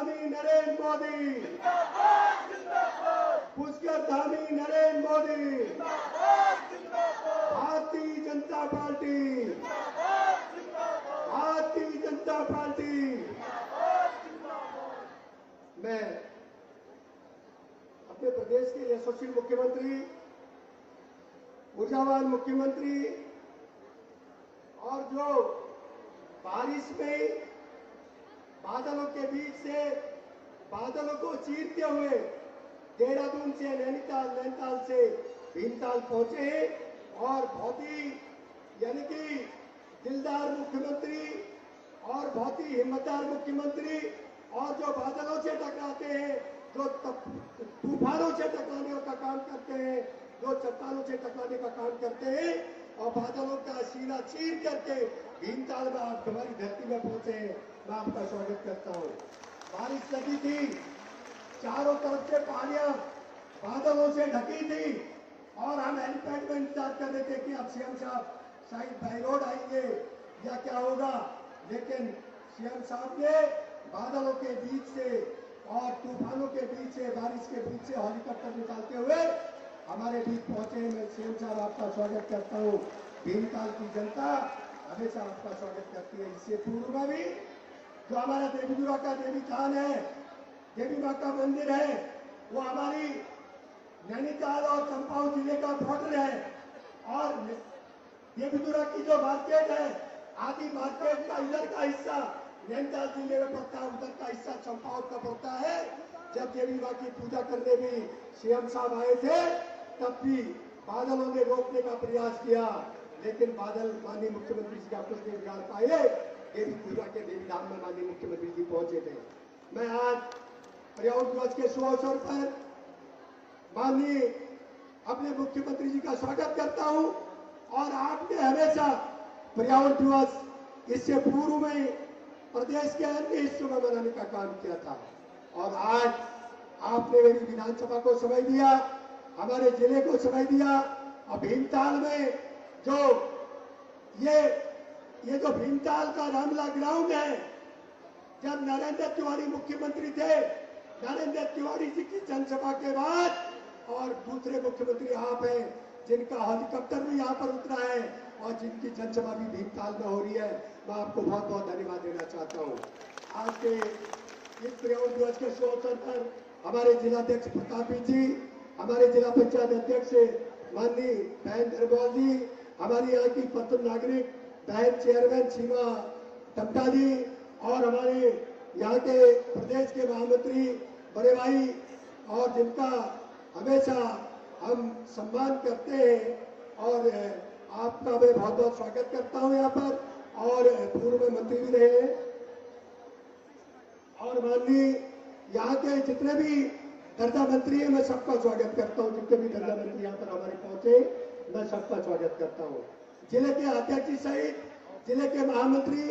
Dhami Narendra Modi, Pushkar Dhami Narendra Modi, Bharatiya Janata party, Bharatiya Janata party. मैं अपने प्रदेश के यशस्वी मुख्यमंत्री, ऊर्जावान मुख्यमंत्री और जो बारिश में बादलों के बीच से बादलों को चीरते हुए देहरादून से नैनीताल, नैनीताल से भीमताल पहुंचे हैं और बहुत ही यानी कि दिलदार मुख्यमंत्री और बहुत ही हिम्मतदार मुख्यमंत्री और जो बादलों से टकराते हैं, जो तूफानों से टकराने का काम करते हैं, जो चट्टानों से टकराने का काम करते हैं और बादलों का सीना चीर करके भीमताल में आप हमारी धरती में पहुंचे हैं। मैं आपका स्वागत करता हूं। बारिश लगी थी, चारों तरफ से पहाड़ियां बादलों से ढकी थी और हम हेलीपैड में इंतजार कर रहे थे कि अब सीएम साहब शायद बाई रोड आएंगे या क्या होगा, लेकिन सीएम साहब ने बादलों के बीच से और तूफानों के बीच से, बारिश के बीच से हेलीकॉप्टर निकालते हुए हमारे बीच पहुंचे। मैं सीएम साहब आपका स्वागत करता हूं। भीमताल की जनता हमेशा आपका स्वागत करती है। इससे पूर्व में भी जो हमारा देवीदुरा का देवी थान है, देवी माँ का मंदिर है, वो हमारी नैनीताल और चंपावत जिले का बॉर्डर है और देवीदुरा की जो मार्केट है, आदि मार्केट का इधर का हिस्सा नैनीताल जिले में पड़ता है, उधर का हिस्सा चंपावत का पड़ता है। जब देवी माँ की पूजा करने भी सीएम साहब आए थे, तब भी बादलों ने रोकने का प्रयास किया, लेकिन बादल माननीय मुख्यमंत्री जी का कुछ नहीं बिगाड़ पाए। देवी पूजा के देवी धाम में माननीय मुख्यमंत्री जी पहुंचे थे। मैं आज पर्यावरण दिवस के शुभ अवसर पर माननीय अपने मुख्यमंत्री जी का स्वागत करता हूं और आपने हमेशा पर्यावरण दिवस इससे पूर्व में प्रदेश के अन्य हिस्सों में मनाने का काम किया था और आज आपने मेरी विधानसभा को समय दिया, हमारे जिले को समय दिया और भीमताल में जो ये जो भीमताल का रामला ग्राउंड है, जब नरेंद्र तिवारी मुख्यमंत्री थे, नरेंद्र तिवारी जी की जनसभा के बाद और दूसरे मुख्यमंत्री आप हैं जिनका हेलीकॉप्टर भी यहाँ पर उतरा है और जिनकी जनसभा भी भीमताल में हो रही है। मैं आपको बहुत बहुत धन्यवाद देना चाहता हूँ। आज के इस पर्यावरण दिवस के शुभ अवसर पर हमारे जिलाध्यक्ष प्रतापी जी, हमारे जिला पंचायत अध्यक्ष माननीय बहन धरमौल जी, हमारी यहाँ की पत्र नागरिक बहन चेयरमैन सीमा टमटा जी और हमारे यहाँ के प्रदेश के महामंत्री बड़े भाई और जिनका हमेशा हम सम्मान करते हैं और आपका मैं बहुत बहुत स्वागत करता हूँ यहाँ पर। और पूर्व में मंत्री भी रहे और माननीय यहाँ के जितने भी दर्जा मंत्री हैं, मैं सबका स्वागत करता हूँ। जितने भी दर्जा मंत्री यहाँ पर हमारे पहुंचे, मैं सबका स्वागत करता हूँ। जिले के अध्यक्ष जी सहित जिले के महामंत्री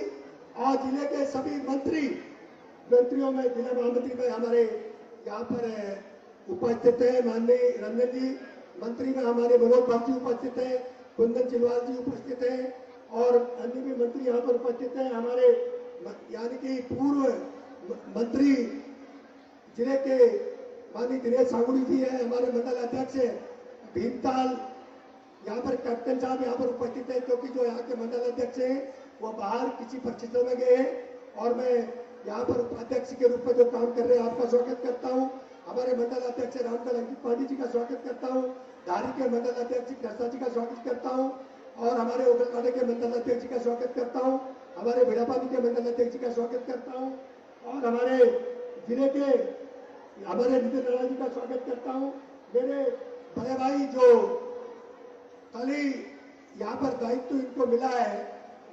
और जिले के सभी मंत्रियों में जिला महामंत्री में हमारे यहाँ पर उपस्थित है माननीय रंजन जी, मंत्री में हमारे मनोज भाग जी उपस्थित है, कुंदन चिलवाल जी उपस्थित है और अन्य भी मंत्री यहाँ पर उपस्थित है। हमारे यानी कि पूर्व मंत्री जिले के माननीय दिनेश सांगुड़ी जी है, हमारे मंडल अध्यक्ष भीमताल, यहाँ पर कैप्टन साहब यहाँ पर उपस्थित है क्योंकि जो यहाँ के मंडल अध्यक्ष हैं वो बाहर किसी परिस्थितियों में गए हैं और मैं यहाँ पर उपाध्यक्ष के रूप में जो काम कर रहे हैं आपका स्वागत करता हूँ। हमारे मंडल अध्यक्ष रामकल अंकित पांडे जी का स्वागत करता हूँ, धारी के मंडल अध्यक्ष कृष्णा जी का स्वागत करता हूँ और हमारे उगलवाड़े के मंडल अध्यक्ष जी का स्वागत करता हूँ, हमारे भिड़ापानी के मंडल अध्यक्ष जी का स्वागत करता हूँ और हमारे जिले के हमारे नितिन राणा जी का स्वागत करता हूँ। मेरे बड़े भाई जो कल ही यहाँ पर दायित्व इनको मिला है,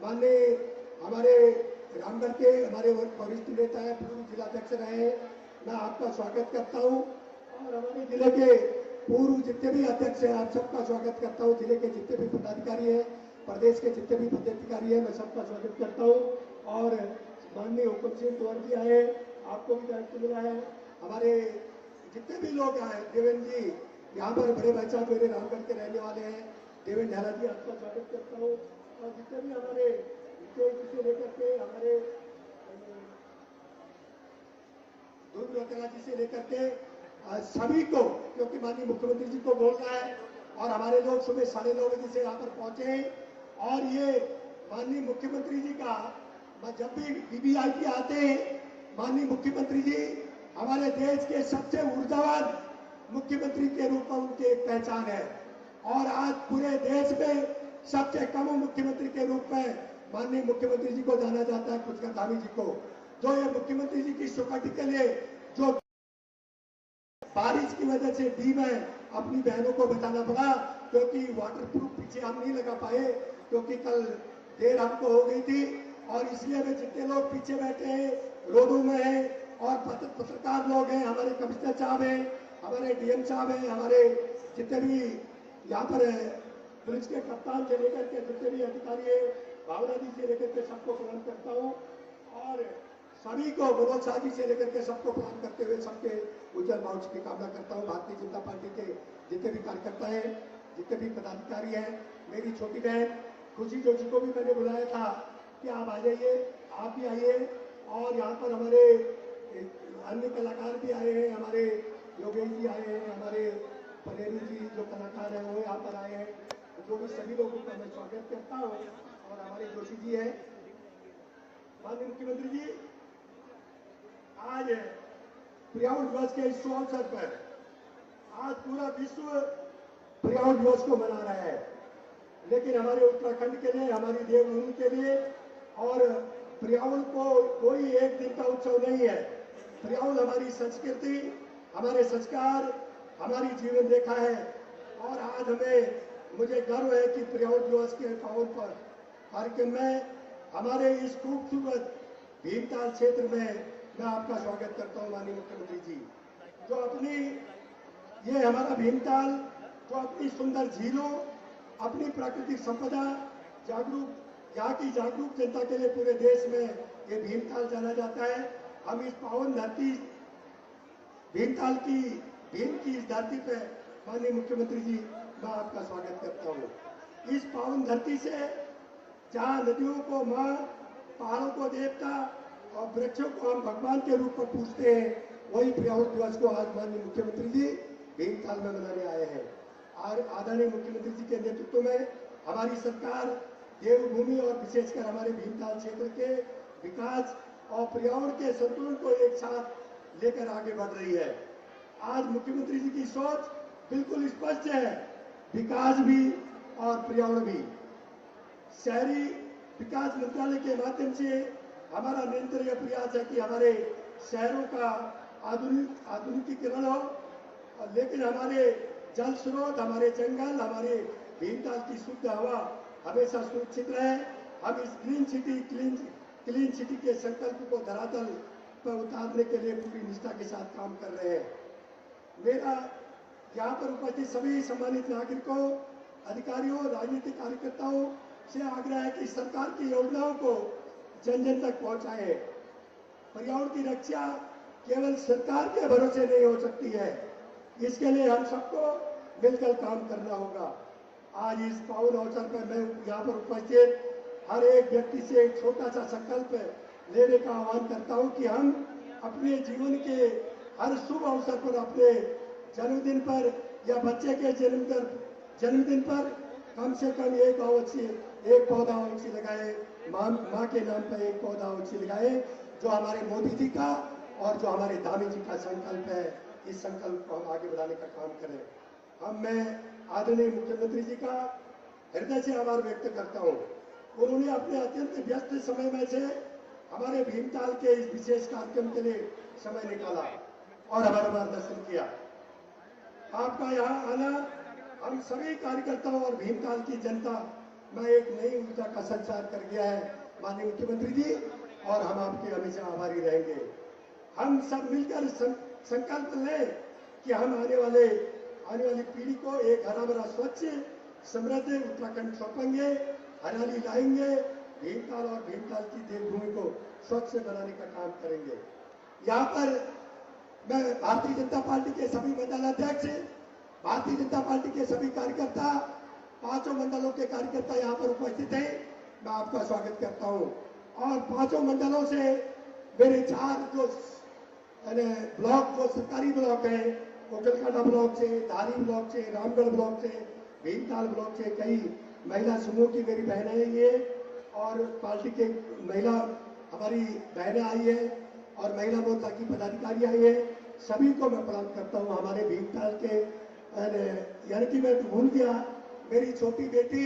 माननीय हमारे रामगढ़ के हमारे वरिष्ठ नेता है, पूर्व जिलाध्यक्ष रहे, मैं आपका स्वागत करता हूँ और हमारे जिले के पूर्व जितने भी अध्यक्ष हैं आप सबका स्वागत करता हूँ। जिले के जितने भी पदाधिकारी हैं, प्रदेश के जितने भी पदाधिकारी हैं, मैं सबका स्वागत करता हूँ और माननीय हुकुम सिंह तोमर जी आए, आपको भी दायित्व मिला है। हमारे जितने भी लोग आए, देवेंद्र जी यहाँ पर बड़े भाई साहब मेरे रामगढ़ के रहने वाले हैं, देवेंद्र ढाला जी आपका स्वागत करता हूँ और जितने भी हमारे से लेकर के हमारे ध्रुव रौतेला जी से लेकर के सभी को, क्योंकि माननीय मुख्यमंत्री जी को बोलना है और हमारे लोग सुबह 9:30 बजे से यहाँ पर पहुंचे हैं। और ये माननीय मुख्यमंत्री जी का, जब भी वीवीआईपी आते हैं, माननीय मुख्यमंत्री जी हमारे देश के सबसे ऊर्जावान मुख्यमंत्री के रूप में उनकी एक पहचान है। और आज पूरे देश में सबसे कम मुख्यमंत्री के रूप में माननीय मुख्यमंत्री जी को जाना जाता है, पुष्कर धामी जी को। जो ये मुख्यमंत्री जी की सुकटी के लिए जो बारिश की वजह से डी में अपनी बहनों को बचाना पड़ा, क्योंकि वाटरप्रूफ पीछे हम नहीं लगा पाए, क्योंकि कल देर हमको हो गई थी। और इसलिए वे जितने लोग पीछे बैठे हैं, रोडों में हैं, और पत्रकार लोग हैं, हमारे कमिश्नर साहब हैं, हमारे डीएम साहब हैं, हमारे जितने भी यहाँ पर पुलिस के कप्तान से लेकर के जितने भी अधिकारी हैं, भावना जी से लेकर के सबको प्रणाम करता हूँ। और सभी को, मनोज शाह जी से लेकर के सबको प्रणाम करते हुए सबके उज्जवल भविष्य की कामना करता हूँ। भारतीय जनता पार्टी के जितने भी कार्यकर्ता हैं, जितने भी पदाधिकारी हैं, मेरी छोटी बहन खुशी जोशी को भी मैंने बुलाया था कि आप आ जाइए, आप भी आइए। और यहाँ पर हमारे अन्य कलाकार भी आए हैं, हमारे योगेश जी आए हैं, हमारे पलेरी जी जो कलाकार हैं वो यहाँ पर आए हैं। जो भी सभी लोगों का मैं स्वागत करता हूँ। और हमारे जोशी जी हैं। माननीय मुख्यमंत्री जी, आज पर्यावरण दिवस के इस अवसर पर आज पूरा विश्व पर्यावरण दिवस को मना रहा है, लेकिन हमारे उत्तराखंड के लिए, हमारी देवभूमि के लिए और पर्यावरण को कोई एक दिन का उत्सव नहीं है। पर्यावरण हमारी संस्कृति, हमारे संस्कार, हमारी जीवन रेखा है। और आज मुझे गर्व है कि पर्यावरण दिवस के पावन पर कार्यक्रम में हमारे इस खूबसूरत भीमताल क्षेत्र में मैं आपका स्वागत करता हूं माननीय मुख्यमंत्री जी। जो अपनी ये हमारा भीमताल, जो अपनी सुंदर झीलों, अपनी प्राकृतिक संपदा, यहाँ की जागरूक जनता के लिए पूरे देश में ये भीमताल जाना जाता है। हम इस पावन धरती भीमताल की, भीम की इस धरती पे माननीय मुख्यमंत्री जी मैं आपका स्वागत करता हूँ। इस पावन धरती से जहाँ नदियों को माँ, पहाड़ों को देवता और वृक्षों को हम भगवान के रूप में पूजते हैं, वही पर्यावरण दिवस को आज माननीय मुख्यमंत्री जी भीमताल में मनाने आए हैं। और आदरणीय मुख्यमंत्री जी के नेतृत्व में हमारी सरकार देवभूमि और विशेषकर हमारे भीमताल क्षेत्र के विकास और पर्यावरण के संतुलन को एक साथ लेकर आगे बढ़ रही है। आज मुख्यमंत्री जी की सोच बिल्कुल स्पष्ट है, विकास भी और पर्यावरण भी। शहरी विकास मंत्रालय के माध्यम से हमारा निरंतर यह प्रयास है कि हमारे शहरों का आधुनिकीकरण हो, लेकिन हमारे जल स्रोत, हमारे जंगल, हमारे भीमताल की शुद्ध हवा हमेशा सुरक्षित रहे। हम इस ग्रीन सिटी, क्लीन सिटी के संकल्प को धरातल पर उतारने के लिए पूरी निष्ठा के साथ काम कर रहे हैं। मेरा यहाँ पर उपस्थित सभी सम्मानित नागरिकों, अधिकारियों, राजनीतिक कार्यकर्ताओं से आग्रह है कि सरकार की योजनाओं को जन जन तक पहुंचाएं। पर्यावरण की रक्षा केवल सरकार के भरोसे नहीं हो सकती है, इसके लिए हम सबको मिलकर काम करना होगा। आज इस पावन अवसर पर मैं यहाँ पर उपस्थित हर एक व्यक्ति से एक छोटा सा संकल्प लेने का आह्वान करता हूँ कि हम अपने जीवन के हर शुभ अवसर पर, अपने जन्मदिन पर या बच्चे के जन्मदिन पर कम से कम एक पौधा अवश्य लगाए, माँ के नाम पर एक पौधा अवश्य लगाए, जो हमारे मोदी जी का और जो हमारे धामी जी का संकल्प है। इस संकल्प को हम आगे बढ़ाने का काम करें। मैं आदरणीय मुख्यमंत्री जी का हृदय से आभार व्यक्त करता हूँ। उन्होंने अपने अत्यंत व्यस्त समय में से हमारे भीमताल के इस विशेष कार्यक्रम के लिए समय निकाला और हमारा मार्गदर्शन किया। आपका यहाँ आना हम सभी कार्यकर्ताओं और भीमताल की जनता में एक नई ऊर्जा का संचार कर गया है माननीय मुख्यमंत्री जी, और हम आपके हमेशा आभारी रहेंगे। हम सब मिलकर संकल्प लें कि हम आने वाली पीढ़ी को एक हरा भरा, स्वच्छ, समृद्ध उत्तराखंड सौंपेंगे, हरियाली लाएंगे, भीमताल और भीमताल की देवभूमि को स्वच्छ बनाने का काम करेंगे। यहाँ पर मैं भारतीय जनता पार्टी के सभी मंडलाध्यक्ष, भारतीय जनता पार्टी के सभी कार्यकर्ता, पांचों मंडलों के कार्यकर्ता यहाँ पर उपस्थित हैं, मैं आपका स्वागत करता हूँ। और पांचों मंडलों से मेरे 4 जो અને બ્લોક जो सरकारी ब्लॉक है, ओकलकांडा ब्लॉक से, धारी ब्लॉक से, रामगढ़ ब्लॉक से, भीमताल ब्लॉक से कई महिला समूह की मेरी बहनें हैं ये, और पार्टी के महिला हमारी बहनें आई है और महिला मोर्चा की पदाधिकारी आई है। सभी को मैं प्रणाम करता हूँ। हमारे भीमताल के यानी कि मैं भूल गया, मेरी छोटी बेटी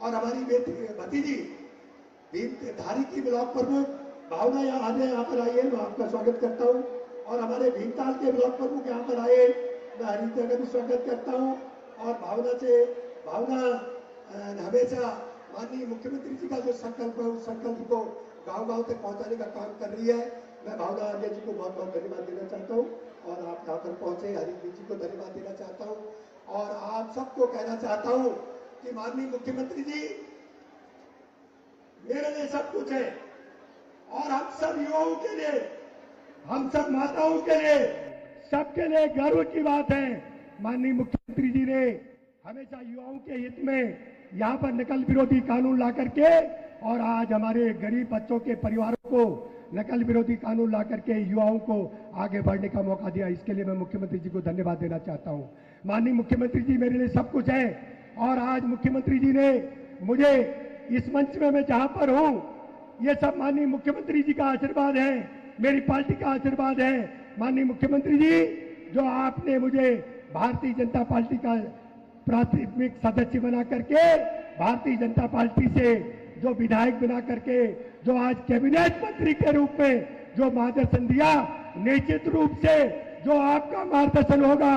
और हमारी बेटी भतीजी धारी की ब्लॉक प्रमुख भावना यहाँ पर आई है, मैं आपका स्वागत करता हूँ। और हमारे भीमताल के ब्लॉक प्रमुख यहाँ पर आए, मैं हरिता का भी स्वागत करता हूँ। और भावना हमेशा माननीय मुख्यमंत्री जी का जो संकल्प है उस संकल्प को गांव-गांव तक पहुंचाने का काम कर रही है। मैं भावना आर्य जी को बहुत बहुत धन्यवाद देना चाहता हूँ और आप यहाँ पर पहुंचे हरित जी को धन्यवाद देना चाहता हूँ और आप सबको कहना चाहता हूँ कि माननीय मुख्यमंत्री जी मेरे लिए सब कुछ है और हम सब युवाओं के लिए, हम सब माताओं के लिए, सबके लिए गर्व की बात है। माननीय मुख्यमंत्री जी ने हमेशा युवाओं के हित में यहाँ पर नकल विरोधी कानून ला करके और आज हमारे गरीब बच्चों के परिवारों को नकल विरोधी कानून ला करके युवाओं को आगे बढ़ने का मौका दिया। इसके लिए मैं मुख्यमंत्री जी को धन्यवाद देना चाहता हूँ। माननीय मुख्यमंत्री जी मेरे लिए सब कुछ है और आज मुख्यमंत्री जी ने मुझे इस मंच में मैं जहां पर हूं, ये सब माननीय मुख्यमंत्री जी का आशीर्वाद है, मेरी पार्टी का आशीर्वाद है। माननीय मुख्यमंत्री जी, जो आपने मुझे भारतीय जनता पार्टी का प्राथमिक सदस्य बना करके, भारतीय जनता पार्टी से जो विधायक बना करके, जो आज कैबिनेट मंत्री के रूप में जो मार्गदर्शन दिया, निश्चित रूप से जो आपका मार्गदर्शन होगा,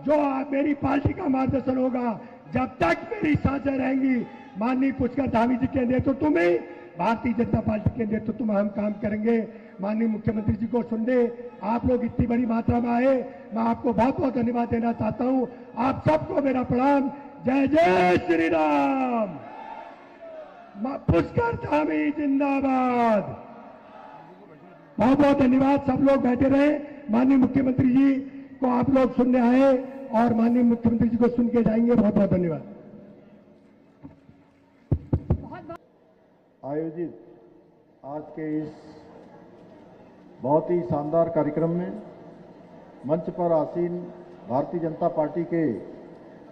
जो मेरी पार्टी का मार्गदर्शन होगा, जब तक मेरी सांसें रहेंगी, माननीय पुष्कर धामी जी के नेतृत्व में, भारतीय जनता पार्टी के नेतृत्व में हम काम करेंगे। माननीय मुख्यमंत्री जी को सुनने आप लोग इतनी बड़ी मात्रा में आए, मैं आपको बहुत बहुत धन्यवाद देना चाहता हूं। आप सबको मेरा प्रणाम। जय जय श्री राम। पुष्कर धामी जिंदाबाद। बहुत बहुत धन्यवाद। सब लोग बैठे रहे। माननीय मुख्यमंत्री जी को आप लोग सुनने आए और माननीय मुख्यमंत्री जी को सुन के जाएंगे। बहुत बहुत धन्यवाद। आयोजित आज के इस बहुत ही शानदार कार्यक्रम में मंच पर आसीन भारतीय जनता पार्टी के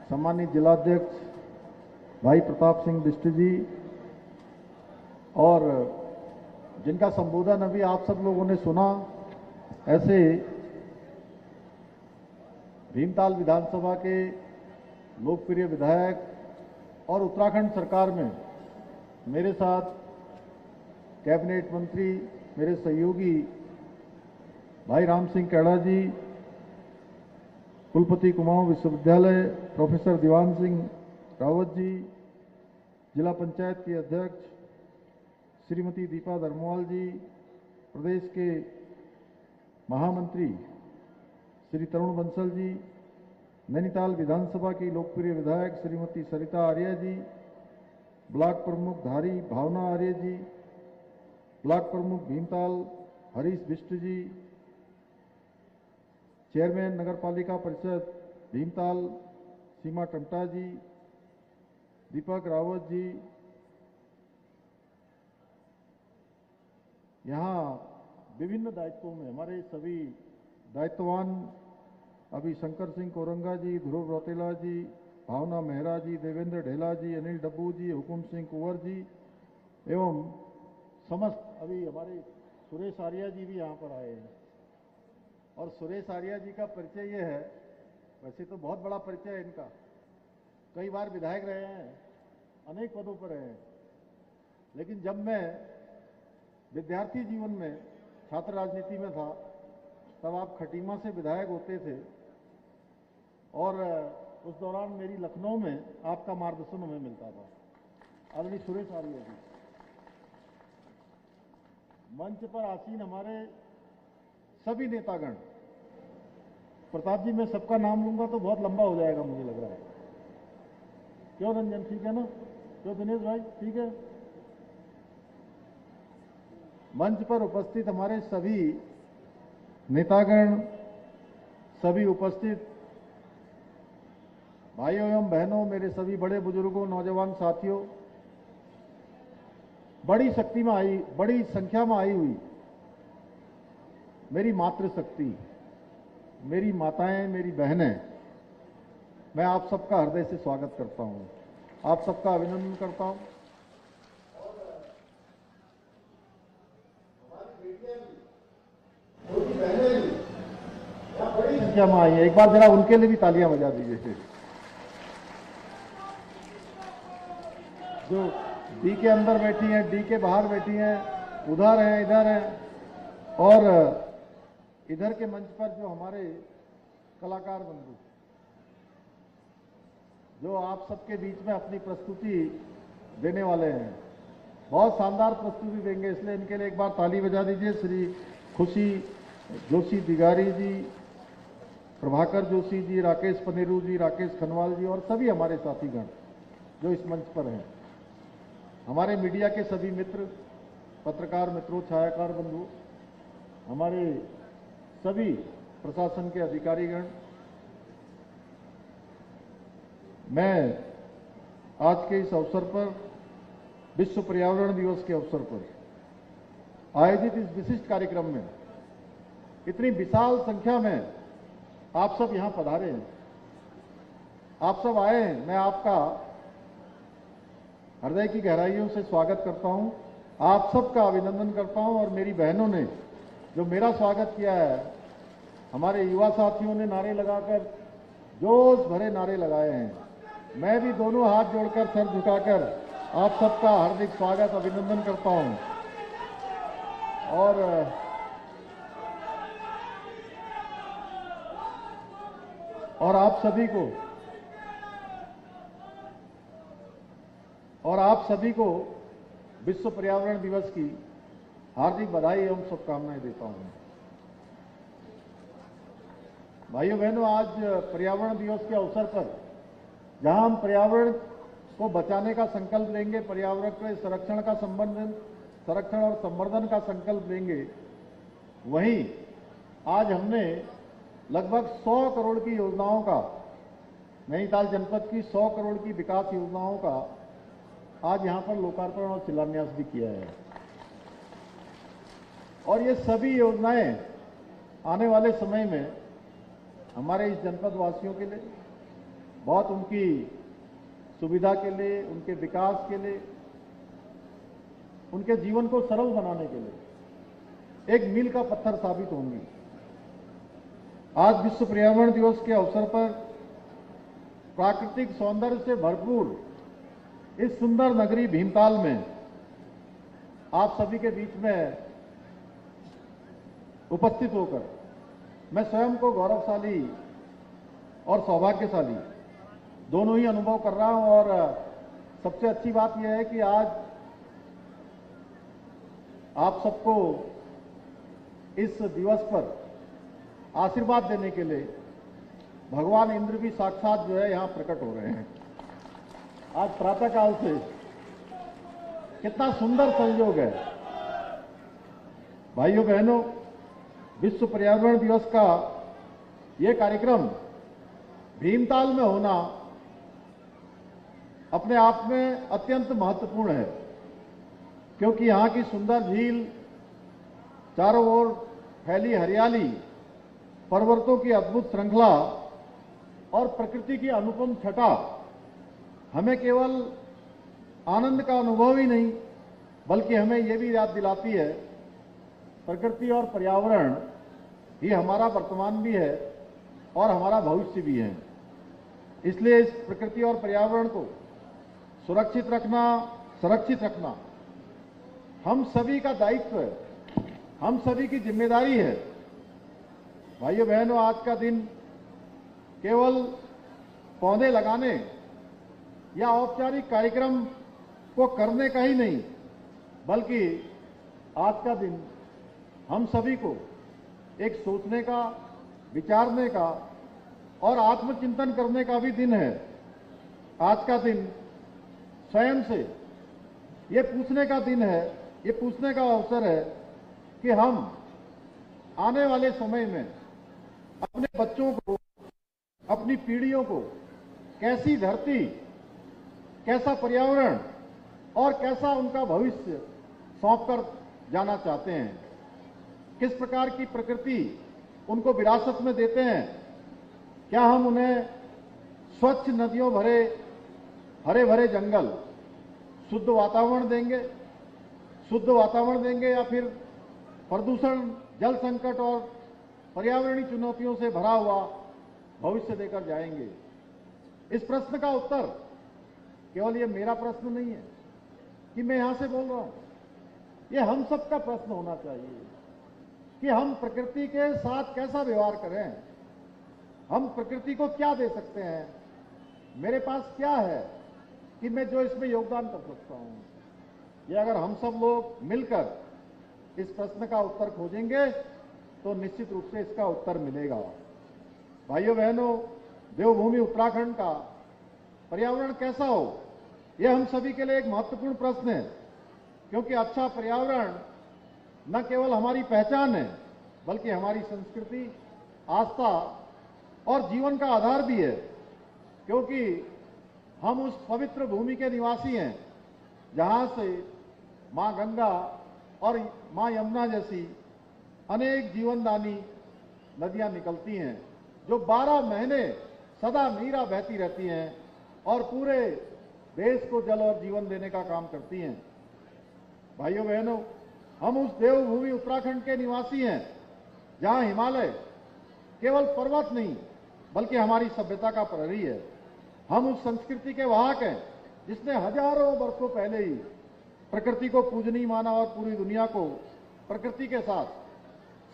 सम्मानित जिलाध्यक्ष भाई प्रताप सिंह बिष्ट जी और जिनका संबोधन अभी आप सब लोगों ने सुना, ऐसे भीमताल विधानसभा के लोकप्रिय विधायक और उत्तराखंड सरकार में मेरे साथ कैबिनेट मंत्री मेरे सहयोगी भाई राम सिंह कैड़ा जी, कुलपति कुमाऊं विश्वविद्यालय प्रोफेसर दीवान सिंह रावत जी, जिला पंचायत के अध्यक्ष श्रीमती दीपा धर्मवाल जी, प्रदेश के महामंत्री श्री तरुण बंसल जी, नैनीताल विधानसभा की लोकप्रिय विधायक श्रीमती सरिता आर्य जी, ब्लॉक प्रमुख धारी भावना आर्य जी, ब्लॉक प्रमुख भीमताल हरीश बिष्ट जी, चेयरमैन नगरपालिका परिषद भीमताल सीमा टमटा जी, दीपक रावत जी, यहाँ विभिन्न दायित्वों में हमारे सभी दायित्ववान अभी शंकर सिंह कोरंगा जी, ध्रुव रौतेला जी, भावना मेहरा जी, देवेंद्र ढेला जी, अनिल डब्बू जी, हुकुम सिंह कुंवर जी एवं समस्त अभी हमारे सुरेश आर्या जी भी यहाँ पर आए हैं। और सुरेश आर्या जी का परिचय ये है, वैसे तो बहुत बड़ा परिचय है इनका, कई बार विधायक रहे हैं, अनेक पदों पर रहे हैं, लेकिन जब मैं विद्यार्थी जीवन में छात्र राजनीति में था तब आप खटीमा से विधायक होते थे और उस दौरान मेरी लखनऊ में आपका मार्गदर्शन हमें मिलता था। आदरणीय सुरेश आर्य जी, मंच पर आसीन हमारे सभी नेतागण, प्रताप जी मैं सबका नाम लूंगा तो बहुत लंबा हो जाएगा मुझे लग रहा है। क्यों रंजन, ठीक है ना? क्यों दिनेश भाई, ठीक है? मंच पर उपस्थित हमारे सभी नेतागण, सभी उपस्थित भाइयों एवं बहनों, मेरे सभी बड़े बुजुर्गों, नौजवान साथियों, बड़ी संख्या में आई हुई मेरी मातृशक्ति, मेरी माताएं, मेरी बहनें, मैं आप सबका हृदय से स्वागत करता हूं, आप सबका अभिनंदन करता हूं। बड़ी संख्या में आई है, एक बार जरा उनके लिए भी तालियां बजा दीजिए। जो डी के अंदर बैठी हैं, डी के बाहर बैठी हैं, उधर हैं, इधर हैं, और इधर के मंच पर जो हमारे कलाकार बंधु जो आप सबके बीच में अपनी प्रस्तुति देने वाले हैं, बहुत शानदार प्रस्तुति देंगे, इसलिए इनके लिए एक बार ताली बजा दीजिए। श्री खुशी जोशी दिगारी जी, प्रभाकर जोशी जी, राकेश पनेरू जी, राकेश खनवाल जी और सभी हमारे साथीगण जो इस मंच पर हैं, हमारे मीडिया के सभी मित्र, पत्रकार मित्रों, छायाकार बंधु, हमारे सभी प्रशासन के अधिकारीगण, मैं आज के इस अवसर पर, विश्व पर्यावरण दिवस के अवसर पर आयोजित इस विशिष्ट कार्यक्रम में इतनी विशाल संख्या में आप सब यहां पधारे हैं, आप सब आए हैं, मैं आपका हृदय की गहराइयों से स्वागत करता हूं, आप सबका अभिनंदन करता हूं। और मेरी बहनों ने जो मेरा स्वागत किया है, हमारे युवा साथियों ने नारे लगाकर, जोश भरे नारे लगाए हैं, मैं भी दोनों हाथ जोड़कर, सर झुकाकर आप सबका हार्दिक स्वागत, अभिनंदन करता हूं। और आप सभी को विश्व पर्यावरण दिवस की हार्दिक बधाई एवं शुभकामनाएं देता हूं। भाइयों बहनों, आज पर्यावरण दिवस के अवसर पर जहां हम पर्यावरण को बचाने का संकल्प लेंगे, पर्यावरण के संरक्षण और संवर्धन का संकल्प लेंगे, वहीं आज हमने लगभग 100 करोड़ की योजनाओं का, नैनीताल जनपद की 100 करोड़ की विकास योजनाओं का आज यहां पर लोकार्पण और शिलान्यास भी किया है। और ये सभी योजनाएं आने वाले समय में हमारे इस जनपद वासियों के लिए, बहुत उनकी सुविधा के लिए, उनके विकास के लिए, उनके जीवन को सरल बनाने के लिए एक मील का पत्थर साबित होंगी। आज विश्व पर्यावरण दिवस के अवसर पर प्राकृतिक सौंदर्य से भरपूर इस सुंदर नगरी भीमताल में आप सभी के बीच में उपस्थित होकर मैं स्वयं को गौरवशाली और सौभाग्यशाली दोनों ही अनुभव कर रहा हूं। और सबसे अच्छी बात यह है कि आज आप सबको इस दिवस पर आशीर्वाद देने के लिए भगवान इंद्र भी साक्षात जो है यहां प्रकट हो रहे हैं। आज प्रातःकाल से कितना सुंदर संयोग है। भाइयों बहनों, विश्व पर्यावरण दिवस का यह कार्यक्रम भीमताल में होना अपने आप में अत्यंत महत्वपूर्ण है, क्योंकि यहां की सुंदर झील, चारों ओर फैली हरियाली, पर्वतों की अद्भुत श्रृंखला और प्रकृति की अनुपम छटा हमें केवल आनंद का अनुभव ही नहीं, बल्कि हमें यह भी याद दिलाती है प्रकृति और पर्यावरण ही हमारा वर्तमान भी है और हमारा भविष्य भी है। इसलिए इस प्रकृति और पर्यावरण को सुरक्षित रखना, संरक्षित रखना हम सभी का दायित्व है, हम सभी की जिम्मेदारी है। भाइयों बहनों, आज का दिन केवल पौधे लगाने या औपचारिक कार्यक्रम को करने का ही नहीं, बल्कि आज का दिन हम सभी को एक सोचने का, विचारने का और आत्मचिंतन करने का भी दिन है। आज का दिन स्वयं से ये पूछने का दिन है, ये पूछने का अवसर है कि हम आने वाले समय में अपने बच्चों को, अपनी पीढ़ियों को कैसी धरती, कैसा पर्यावरण और कैसा उनका भविष्य सौंप कर जाना चाहते हैं। किस प्रकार की प्रकृति उनको विरासत में देते हैं। क्या हम उन्हें स्वच्छ नदियों भरे हरे भरे जंगल, शुद्ध वातावरण देंगे या फिर प्रदूषण, जल संकट और पर्यावरणीय चुनौतियों से भरा हुआ भविष्य देकर जाएंगे। इस प्रश्न का उत्तर केवल ये मेरा प्रश्न नहीं है कि मैं यहां से बोल रहा हूं, ये हम सबका प्रश्न होना चाहिए कि हम प्रकृति के साथ कैसा व्यवहार करें, हम प्रकृति को क्या दे सकते हैं, मेरे पास क्या है कि मैं जो इसमें योगदान कर सकता हूं। ये अगर हम सब लोग मिलकर इस प्रश्न का उत्तर खोजेंगे तो निश्चित रूप से इसका उत्तर मिलेगा। भाइयों बहनों, देवभूमि उत्तराखंड का पर्यावरण कैसा हो, यह हम सभी के लिए एक महत्वपूर्ण प्रश्न है, क्योंकि अच्छा पर्यावरण न केवल हमारी पहचान है बल्कि हमारी संस्कृति, आस्था और जीवन का आधार भी है। क्योंकि हम उस पवित्र भूमि के निवासी हैं जहां से मां गंगा और मां यमुना जैसी अनेक जीवनदानी नदियां निकलती हैं, जो 12 महीने सदा नीरा बहती रहती हैं और पूरे देश को जल और जीवन देने का काम करती हैं। भाइयों बहनों, हम उस देवभूमि उत्तराखंड के निवासी हैं जहां हिमालय केवल पर्वत नहीं बल्कि हमारी सभ्यता का प्रहरी है। हम उस संस्कृति के वाहक हैं जिसने हजारों वर्षों पहले ही प्रकृति को पूजनीय माना और पूरी दुनिया को प्रकृति के साथ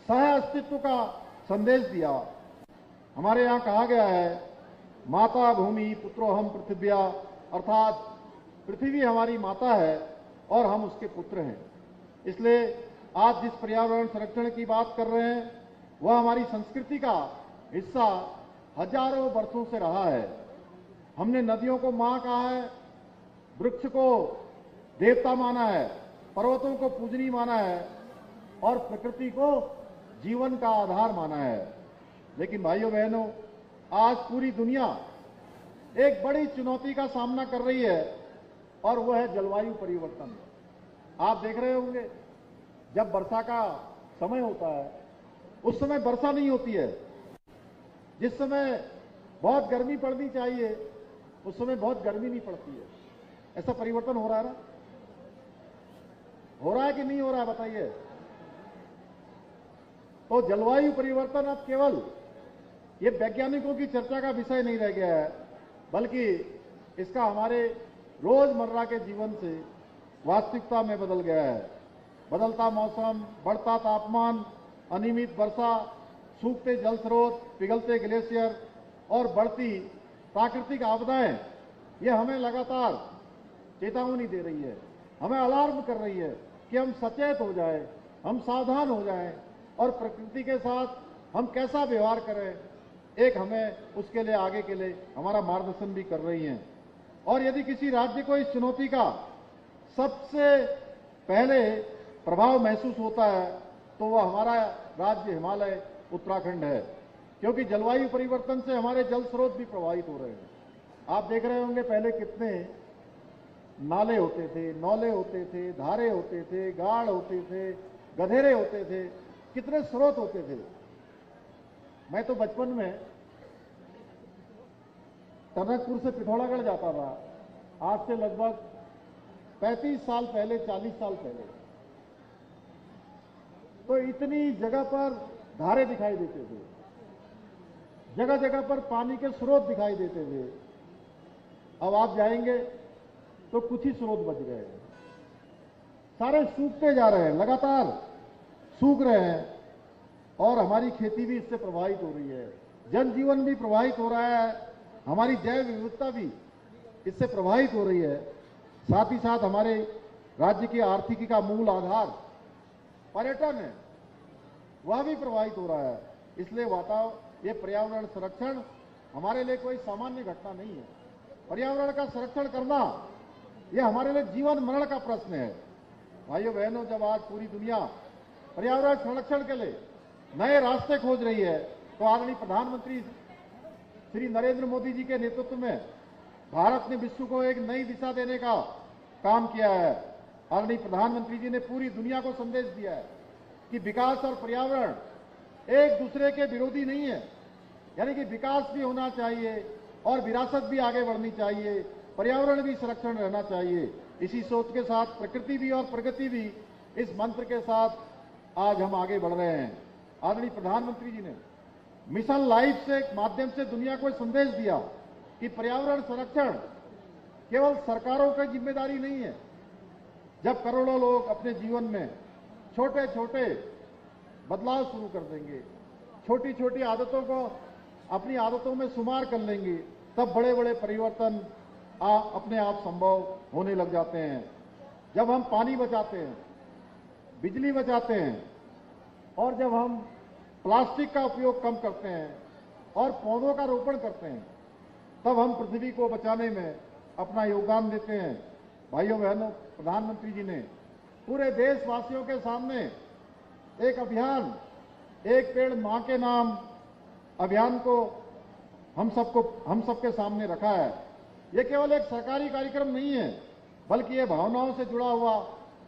सह अस्तित्व का संदेश दिया। हमारे यहाँ कहा गया है, माता भूमि पुत्रो हम पृथिव्या, अर्थात पृथ्वी हमारी माता है और हम उसके पुत्र हैं। इसलिए आज जिस पर्यावरण संरक्षण की बात कर रहे हैं वह हमारी संस्कृति का हिस्सा हजारों वर्षों से रहा है। हमने नदियों को मां कहा है, वृक्ष को देवता माना है, पर्वतों को पूजनीय माना है और प्रकृति को जीवन का आधार माना है। लेकिन भाइयों बहनों, आज पूरी दुनिया एक बड़ी चुनौती का सामना कर रही है और वह है जलवायु परिवर्तन। आप देख रहे होंगे, जब वर्षा का समय होता है उस समय वर्षा नहीं होती है, जिस समय बहुत गर्मी पड़नी चाहिए उस समय बहुत गर्मी नहीं पड़ती है। ऐसा परिवर्तन हो रहा है ना? हो रहा है कि नहीं हो रहा है, बताइए। तो जलवायु परिवर्तन अब केवल ये वैज्ञानिकों की चर्चा का विषय नहीं रह गया है, बल्कि इसका हमारे रोजमर्रा के जीवन से वास्तविकता में बदल गया है। बदलता मौसम, बढ़ता तापमान, अनियमित वर्षा, सूखते जल स्रोत, पिघलते ग्लेशियर और बढ़ती प्राकृतिक आपदाएं, ये हमें लगातार चेतावनी दे रही है, हमें अलार्म कर रही है कि हम सचेत हो जाएं, हम सावधान हो जाएं और प्रकृति के साथ हम कैसा व्यवहार करें, एक हमें उसके लिए आगे के लिए हमारा मार्गदर्शन भी कर रही हैं। और यदि किसी राज्य को इस चुनौती का सबसे पहले प्रभाव महसूस होता है तो वह हमारा राज्य हिमालय उत्तराखंड है, क्योंकि जलवायु परिवर्तन से हमारे जल स्रोत भी प्रभावित हो रहे हैं। आप देख रहे होंगे पहले कितने नाले होते थे, नौले होते थे, धारे होते थे, गाड़ होते थे, गधेरे होते थे, कितने स्रोत होते थे। मैं तो बचपन में टनकपुर से पिथौरागढ़ जाता था, आज से लगभग 35 साल पहले, 40 साल पहले। तो इतनी जगह पर धारे दिखाई देते थे, जगह जगह पर पानी के स्रोत दिखाई देते थे। अब आप जाएंगे तो कुछ ही स्रोत बच गए हैं, सारे सूखते जा रहे हैं, लगातार सूख रहे हैं और हमारी खेती भी इससे प्रभावित हो रही है, जनजीवन भी प्रभावित हो रहा है, हमारी जैव विविधता भी इससे प्रभावित हो रही है। साथ ही साथ हमारे राज्य की आर्थिकी का मूल आधार पर्यटन है, वह भी प्रभावित हो रहा है। इसलिए ये पर्यावरण संरक्षण हमारे लिए कोई सामान्य घटना नहीं है। पर्यावरण का संरक्षण करना यह हमारे लिए जीवन मरण का प्रश्न है। भाइयों बहनों, जब आज पूरी दुनिया पर्यावरण संरक्षण के लिए नए रास्ते खोज रही है तो आदरणीय प्रधानमंत्री श्री नरेंद्र मोदी जी के नेतृत्व में भारत ने विश्व को एक नई दिशा देने का काम किया है। आदरणीय प्रधानमंत्री जी ने पूरी दुनिया को संदेश दिया है कि विकास और पर्यावरण एक दूसरे के विरोधी नहीं है, यानी कि विकास भी होना चाहिए और विरासत भी आगे बढ़नी चाहिए, पर्यावरण भी संरक्षण रहना चाहिए। इसी सोच के साथ प्रकृति भी और प्रगति भी, इस मंत्र के साथ आज हम आगे बढ़ रहे हैं। आदरणीय प्रधानमंत्री जी ने मिशन लाइफ से माध्यम से दुनिया को संदेश दिया कि पर्यावरण संरक्षण केवल सरकारों की जिम्मेदारी नहीं है। जब करोड़ों लोग अपने जीवन में छोटे छोटे बदलाव शुरू कर देंगे, छोटी छोटी आदतों को अपनी आदतों में शुमार कर लेंगे, तब बड़े बड़े परिवर्तन अपने आप संभव होने लग जाते हैं। जब हम पानी बचाते हैं, बिजली बचाते हैं और जब हम प्लास्टिक का उपयोग कम करते हैं और पौधों का रोपण करते हैं, तब हम पृथ्वी को बचाने में अपना योगदान देते हैं। भाइयों बहनों, प्रधानमंत्री जी ने पूरे देशवासियों के सामने एक अभियान, एक पेड़ मां के नाम अभियान को हम सबके सामने रखा है। ये केवल एक सरकारी कार्यक्रम नहीं है, बल्कि ये भावनाओं से जुड़ा हुआ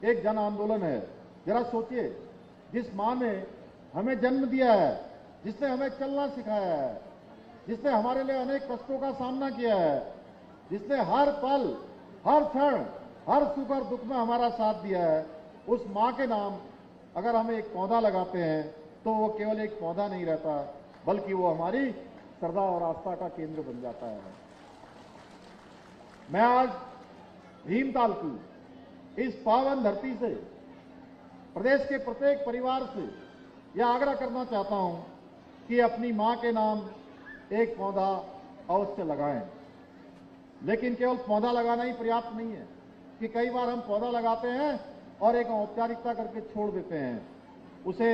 एक जन आंदोलन है। जरा सोचिए, जिस मां ने हमें जन्म दिया है, जिसने हमें चलना सिखाया है, जिसने हमारे लिए अनेक कष्टों का सामना किया है, जिसने हर पल, हर क्षण, हर सुख और दुख में हमारा साथ दिया है, उस मां के नाम अगर हम एक पौधा लगाते हैं तो वो केवल एक पौधा नहीं रहता, बल्कि वो हमारी श्रद्धा और आस्था का केंद्र बन जाता है। मैं आज भीमताल की इस पावन धरती से प्रदेश के प्रत्येक परिवार से यह आग्रह करना चाहता हूं कि अपनी मां के नाम एक पौधा अवश्य लगाएं। लेकिन केवल पौधा लगाना ही पर्याप्त नहीं है, कि कई बार हम पौधा लगाते हैं और एक औपचारिकता करके छोड़ देते हैं। उसे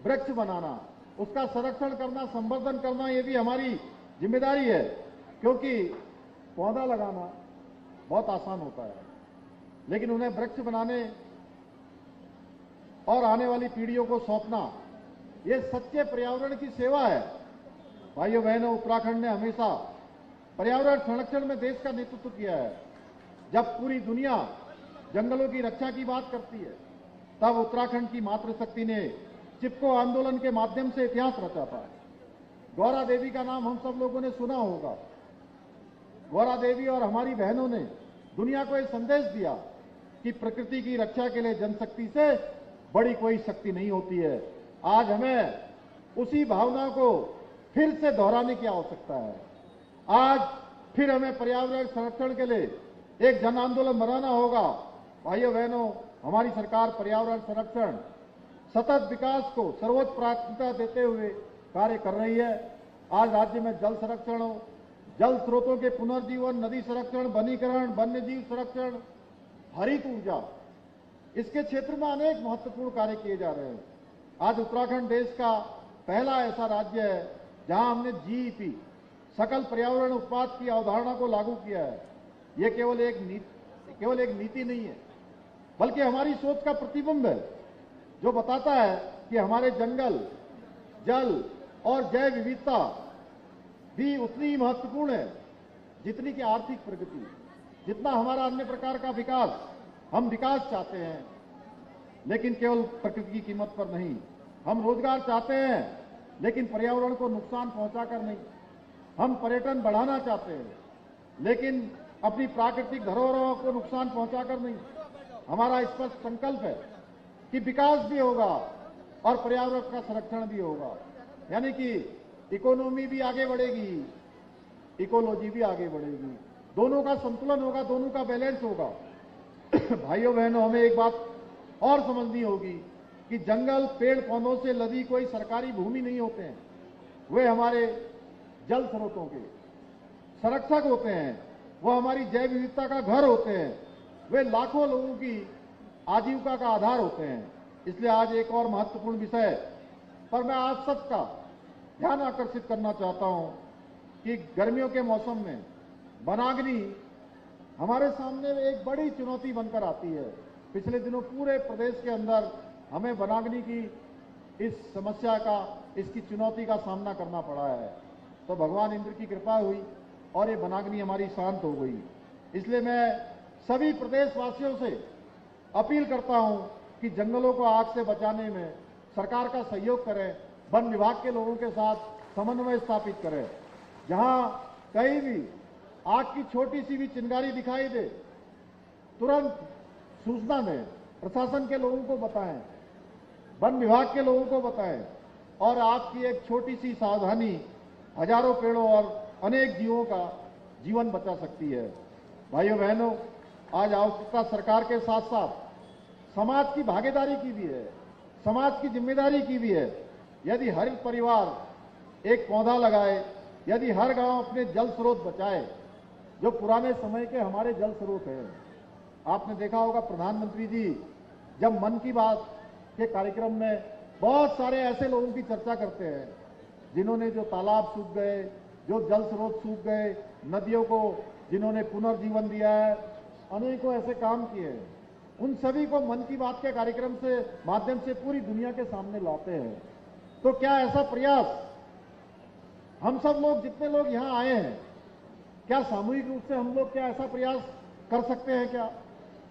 वृक्ष बनाना, उसका संरक्षण करना, संवर्धन करना, ये भी हमारी जिम्मेदारी है। क्योंकि पौधा लगाना बहुत आसान होता है, लेकिन उन्हें वृक्ष बनाने और आने वाली पीढ़ियों को सौंपना, ये सच्चे पर्यावरण की सेवा है। भाइयों बहनों, उत्तराखंड ने हमेशा पर्यावरण संरक्षण में देश का नेतृत्व किया है। जब पूरी दुनिया जंगलों की रक्षा की बात करती है, तब उत्तराखंड की मातृशक्ति ने चिपको आंदोलन के माध्यम से इतिहास रचा था। गौरा देवी का नाम हम सब लोगों ने सुना होगा। गौरा देवी और हमारी बहनों ने दुनिया को यह संदेश दिया कि प्रकृति की रक्षा के लिए जनशक्ति से बड़ी कोई शक्ति नहीं होती है। आज हमें उसी भावना को फिर से दोहराने की आवश्यकता है। आज फिर हमें पर्यावरण संरक्षण के लिए एक जन आंदोलन बनाना होगा। भाइयों बहनों, हमारी सरकार पर्यावरण संरक्षण, सतत विकास को सर्वोच्च प्राथमिकता देते हुए कार्य कर रही है। आज राज्य में जल संरक्षण हो, जल स्रोतों के पुनर्जीवन, नदी संरक्षण, वनीकरण, वन्यजीव संरक्षण, हरित ऊर्जा, इसके क्षेत्र में अनेक महत्वपूर्ण कार्य किए जा रहे हैं। आज उत्तराखंड देश का पहला ऐसा राज्य है जहां हमने जीईपी, सकल पर्यावरण उत्पाद की अवधारणा को लागू किया है। यह केवल एक नीति नहीं है, बल्कि हमारी सोच का प्रतिबिंब है, जो बताता है कि हमारे जंगल, जल और जैव विविधता भी उतनी ही महत्वपूर्ण है जितनी कि आर्थिक प्रगति, जितना हमारा अन्य प्रकार का विकास। हम विकास चाहते हैं, लेकिन केवल प्रकृति की कीमत पर नहीं। हम रोजगार चाहते हैं, लेकिन पर्यावरण को नुकसान पहुंचाकर नहीं। हम पर्यटन बढ़ाना चाहते हैं, लेकिन अपनी प्राकृतिक धरोहरों को नुकसान पहुंचाकर नहीं। हमारा स्पष्ट संकल्प है कि विकास भी होगा और पर्यावरण का संरक्षण भी होगा, यानी कि इकोनॉमी भी आगे बढ़ेगी, इकोलॉजी भी आगे बढ़ेगी, दोनों का संतुलन होगा, दोनों का बैलेंस होगा। भाइयों बहनों, हमें एक बात और समझनी होगी कि जंगल, पेड़ पौधों से लदी कोई सरकारी भूमि नहीं होते हैं। वे हमारे जल स्रोतों के संरक्षक होते हैं, वो हमारी जैव विविधता का घर होते हैं, वे लाखों लोगों की आजीविका का आधार होते हैं। इसलिए आज एक और महत्वपूर्ण विषय पर मैं आप सबका ध्यान आकर्षित करना चाहता हूं कि गर्मियों के मौसम में वनाग्नि हमारे सामने एक बड़ी चुनौती बनकर आती है। पिछले दिनों पूरे प्रदेश के अंदर हमें वनाग्नि की इस समस्या का, इसकी चुनौती का सामना करना पड़ा है। तो भगवान इंद्र की कृपा हुई और ये वनाग्नि हमारी शांत हो गई। इसलिए मैं सभी प्रदेशवासियों से अपील करता हूं कि जंगलों को आग से बचाने में सरकार का सहयोग करें, वन विभाग के लोगों के साथ समन्वय स्थापित करें। जहां कहीं भी आग की छोटी सी भी चिंगारी दिखाई दे, तुरंत सूचना दें, प्रशासन के लोगों को बताएं, वन विभाग के लोगों को बताएं, और आपकी एक छोटी सी सावधानी हजारों पेड़ों और अनेक जीवों का जीवन बचा सकती है। भाइयों बहनों, आज आवश्यकता सरकार के साथ साथ समाज की भागीदारी की भी है, समाज की जिम्मेदारी की भी है। यदि हर परिवार एक पौधा लगाए, यदि हर गांव अपने जल स्रोत बचाए, जो पुराने समय के हमारे जल स्रोत हैं। आपने देखा होगा प्रधानमंत्री जी जब मन की बात के कार्यक्रम में बहुत सारे ऐसे लोगों की चर्चा करते हैं जिन्होंने जो तालाब सूख गए, जो जल स्रोत सूख गए, नदियों को जिन्होंने पुनर्जीवन दिया है, अनेकों ऐसे काम किए हैं। उन सभी को मन की बात के कार्यक्रम से माध्यम से पूरी दुनिया के सामने लाते हैं। तो क्या ऐसा प्रयास हम सब लोग, जितने लोग यहां आए हैं, क्या सामूहिक रूप से हम लोग क्या ऐसा प्रयास कर सकते हैं? क्या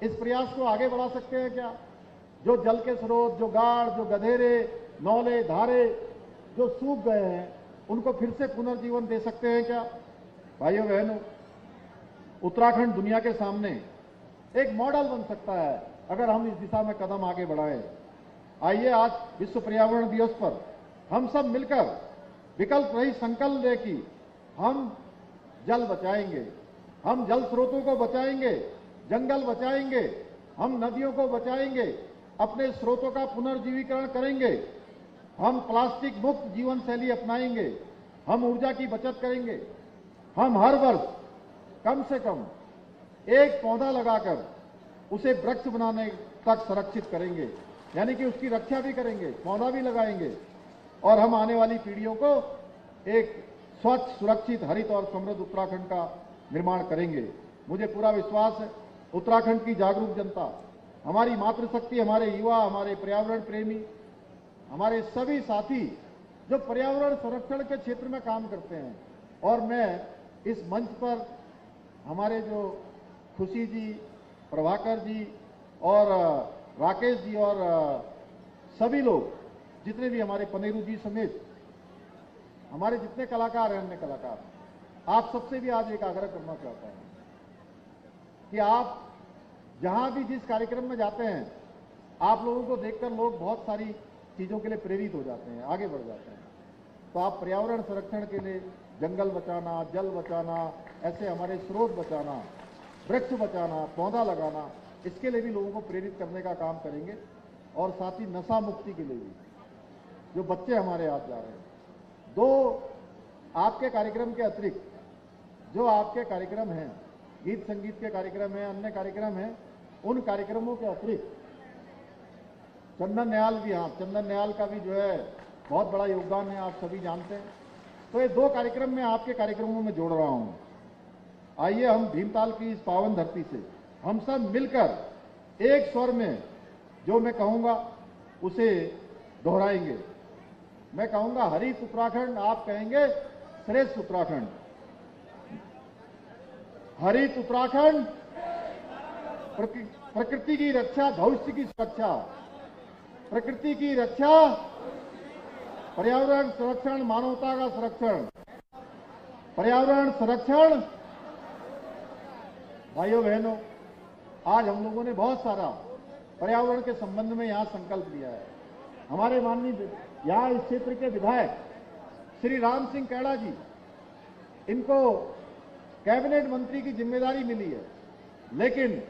इस प्रयास को आगे बढ़ा सकते हैं? क्या जो जल के स्रोत, जो गाड़, जो गधेरे, नौले, धारे जो सूख गए हैं, उनको फिर से पुनर्जीवन दे सकते हैं क्या? भाइयों बहनों, उत्तराखंड दुनिया के सामने एक मॉडल बन सकता है अगर हम इस दिशा में कदम आगे बढ़ाएं। आइए आज विश्व पर्यावरण दिवस पर हम सब मिलकर विकल्प रहित संकल्प लें कि हम जल बचाएंगे, हम जल स्रोतों को बचाएंगे, जंगल बचाएंगे, हम नदियों को बचाएंगे, अपने स्रोतों का पुनर्जीवीकरण करेंगे, हम प्लास्टिक मुक्त जीवन शैली अपनाएंगे, हम ऊर्जा की बचत करेंगे, हम हर वर्ष कम से कम एक पौधा लगाकर उसे वृक्ष बनाने तक संरक्षित करेंगे, यानी कि उसकी रक्षा भी करेंगे, पौधा भी लगाएंगे, और हम आने वाली पीढ़ियों को एक स्वच्छ, सुरक्षित, हरित और समृद्ध उत्तराखंड का निर्माण करेंगे। मुझे पूरा विश्वास है उत्तराखंड की जागरूक जनता, हमारी मातृशक्ति, हमारे युवा, हमारे पर्यावरण प्रेमी, हमारे सभी साथी जो पर्यावरण संरक्षण के क्षेत्र में काम करते हैं, और मैं इस मंच पर हमारे जो खुशी जी, प्रभाकर जी और राकेश जी और सभी लोग, जितने भी हमारे पनेरू जी समेत हमारे जितने कलाकार हैं, अन्य कलाकार, आप सबसे भी आज एक आग्रह करना चाहता हूं कि आप जहां भी जिस कार्यक्रम में जाते हैं, आप लोगों को देखकर लोग बहुत सारी चीजों के लिए प्रेरित हो जाते हैं, आगे बढ़ जाते हैं। तो आप पर्यावरण संरक्षण के लिए जंगल बचाना, जल बचाना, ऐसे हमारे स्रोत बचाना, वृक्ष बचाना, पौधा लगाना, इसके लिए भी लोगों को प्रेरित करने का काम करेंगे। और साथ ही नशा मुक्ति के लिए भी जो बच्चे हमारे आज जा रहे हैं, दो आपके कार्यक्रम के अतिरिक्त जो आपके कार्यक्रम हैं, गीत संगीत के कार्यक्रम हैं, अन्य कार्यक्रम हैं, उन कार्यक्रमों के अतिरिक्त चंदन न्याल भी, हाँ, चंदन न्याल का भी जो है बहुत बड़ा योगदान है, आप सभी जानते हैं। तो ये दो कार्यक्रम मैं आपके कार्यक्रमों में जोड़ रहा हूं। आइए हम भीमताल की इस पावन धरती से हम सब मिलकर एक स्वर में जो मैं कहूंगा उसे दोहराएंगे। मैं कहूंगा हरित उत्तराखंड, आप कहेंगे श्रेष्ठ उत्तराखंड। हरित उत्तराखंड, प्रकृति की रक्षा, भविष्य की सुरक्षा, प्रकृति की रक्षा, पर्यावरण संरक्षण, मानवता का संरक्षण, पर्यावरण संरक्षण। भाइयों बहनों, आज हम लोगों ने बहुत सारा पर्यावरण के संबंध में यहां संकल्प लिया है। हमारे माननीय यहां इस क्षेत्र के विधायक श्री राम सिंह कैड़ा जी, इनको कैबिनेट मंत्री की जिम्मेदारी मिली है, लेकिन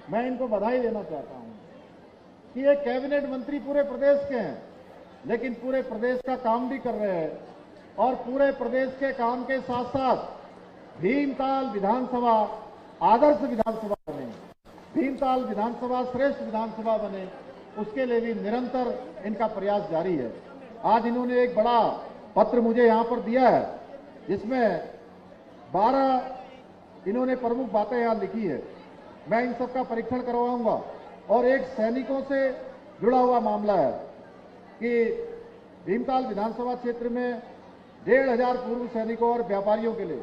मैं इनको बधाई देना चाहता हूं कि ये कैबिनेट मंत्री पूरे प्रदेश के हैं, लेकिन पूरे प्रदेश का काम भी कर रहे हैं, और पूरे प्रदेश के काम के साथ साथ भीमताल विधानसभा आदर्श विधानसभा बने, भीमताल विधानसभा श्रेष्ठ विधानसभा बने, उसके लिए भी निरंतर इनका प्रयास जारी है। आज इन्होंने एक बड़ा पत्र मुझे यहां पर दिया है, जिसमें 12 इन्होंने प्रमुख बातें यहां लिखी है। मैं इन सब का परीक्षण करवाऊंगा। और एक सैनिकों से जुड़ा हुआ मामला है कि भीमताल विधानसभा क्षेत्र में 1,500 पूर्व सैनिकों और व्यापारियों के लिए,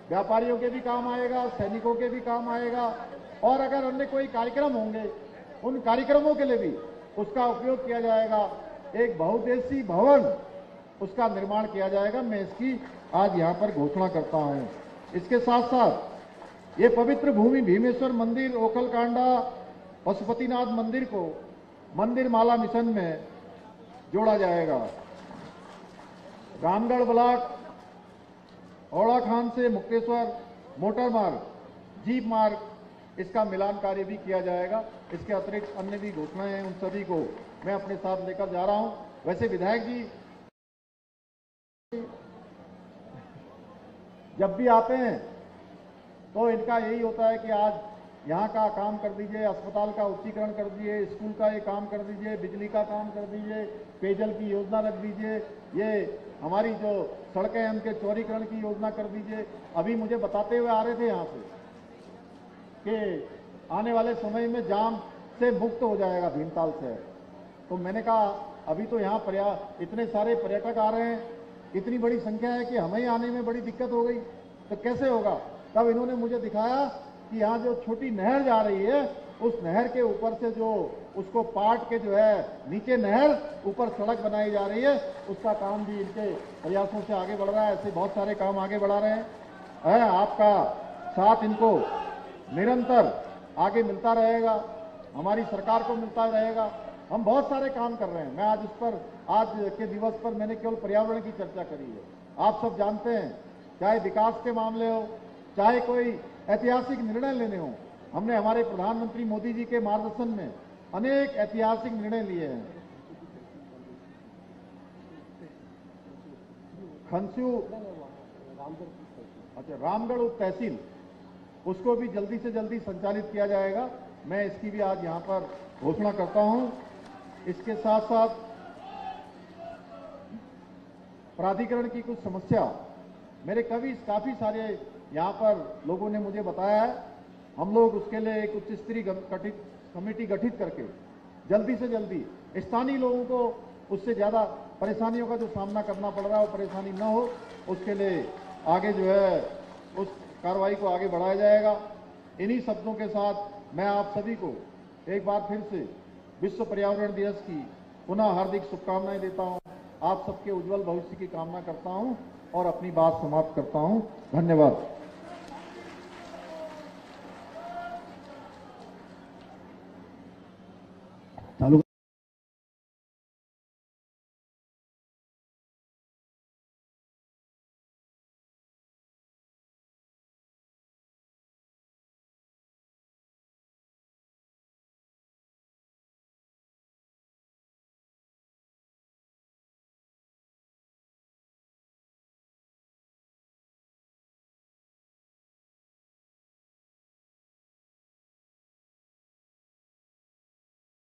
व्यापारियों के भी काम आएगा, सैनिकों के भी काम आएगा, और अगर अन्य कोई कार्यक्रम होंगे उन कार्यक्रमों के लिए भी उसका उपयोग किया जाएगा। एक बहुउद्देशीय भवन उसका निर्माण किया जाएगा। मैं इसकी आज यहाँ पर घोषणा करता हूँ। इसके साथ साथ ये पवित्र भूमि भीमेश्वर मंदिर, ओखलकांडा, पशुपतिनाथ मंदिर को मंदिर माला मिशन में जोड़ा जाएगा। रामगढ़ ब्लॉक औड़ा खान से मुक्तेश्वर मोटर मार्ग, जीप मार्ग, इसका मिलान कार्य भी किया जाएगा। इसके अतिरिक्त अन्य भी घोषणाएं हैं, उन सभी को मैं अपने साथ लेकर जा रहा हूं। वैसे विधायक जी जब भी आते हैं तो इनका यही होता है कि आज यहाँ का काम कर दीजिए, अस्पताल का उच्चीकरण कर दीजिए, स्कूल का ये काम कर दीजिए, बिजली का काम कर दीजिए, पेयजल की योजना रख दीजिए, ये हमारी जो सड़कें हैं उनके चौड़ीकरण की योजना कर दीजिए। अभी मुझे बताते हुए आ रहे थे यहाँ से कि आने वाले समय में जाम से मुक्त हो जाएगा भीमताल से। तो मैंने कहा अभी तो यहाँ इतने सारे पर्यटक आ रहे हैं, इतनी बड़ी संख्या है कि हमें आने में बड़ी दिक्कत हो गई, तो कैसे होगा। तब इन्होंने मुझे दिखाया कि यहाँ जो छोटी नहर जा रही है, उस नहर के ऊपर से जो उसको पाट के जो है नीचे नहर, ऊपर सड़क बनाई जा रही है, उसका काम भी इनके प्रयासों से आगे बढ़ रहा है। ऐसे बहुत सारे काम आगे बढ़ा रहे हैं। आपका साथ इनको निरंतर आगे मिलता रहेगा, हमारी सरकार को मिलता रहेगा। हम बहुत सारे काम कर रहे हैं। मैं आज के दिवस पर मैंने केवल पर्यावरण की चर्चा करी है। आप सब जानते हैं, चाहे विकास के मामले हो, चाहे कोई ऐतिहासिक निर्णय लेने हो, हमने हमारे प्रधानमंत्री मोदी जी के मार्गदर्शन में अनेक ऐतिहासिक निर्णय लिए हैं। रामगढ़ उप तहसील, उसको भी जल्दी से जल्दी संचालित किया जाएगा। मैं इसकी भी आज यहाँ पर घोषणा करता हूं। इसके साथ साथ प्राधिकरण की कुछ समस्या मेरे काफी सारे यहाँ पर लोगों ने मुझे बताया है। हम लोग उसके लिए एक उच्च स्तरीय कमेटी गठित करके जल्दी से जल्दी स्थानीय लोगों को उससे ज्यादा परेशानियों का जो सामना करना पड़ रहा है वो परेशानी न हो, उसके लिए आगे जो है उस कार्रवाई को आगे बढ़ाया जाएगा। इन्हीं शब्दों के साथ मैं आप सभी को एक बार फिर से विश्व पर्यावरण दिवस की पुनः हार्दिक शुभकामनाएं देता हूं। आप सबके उज्जवल भविष्य की कामना करता हूं और अपनी बात समाप्त करता हूं। धन्यवाद।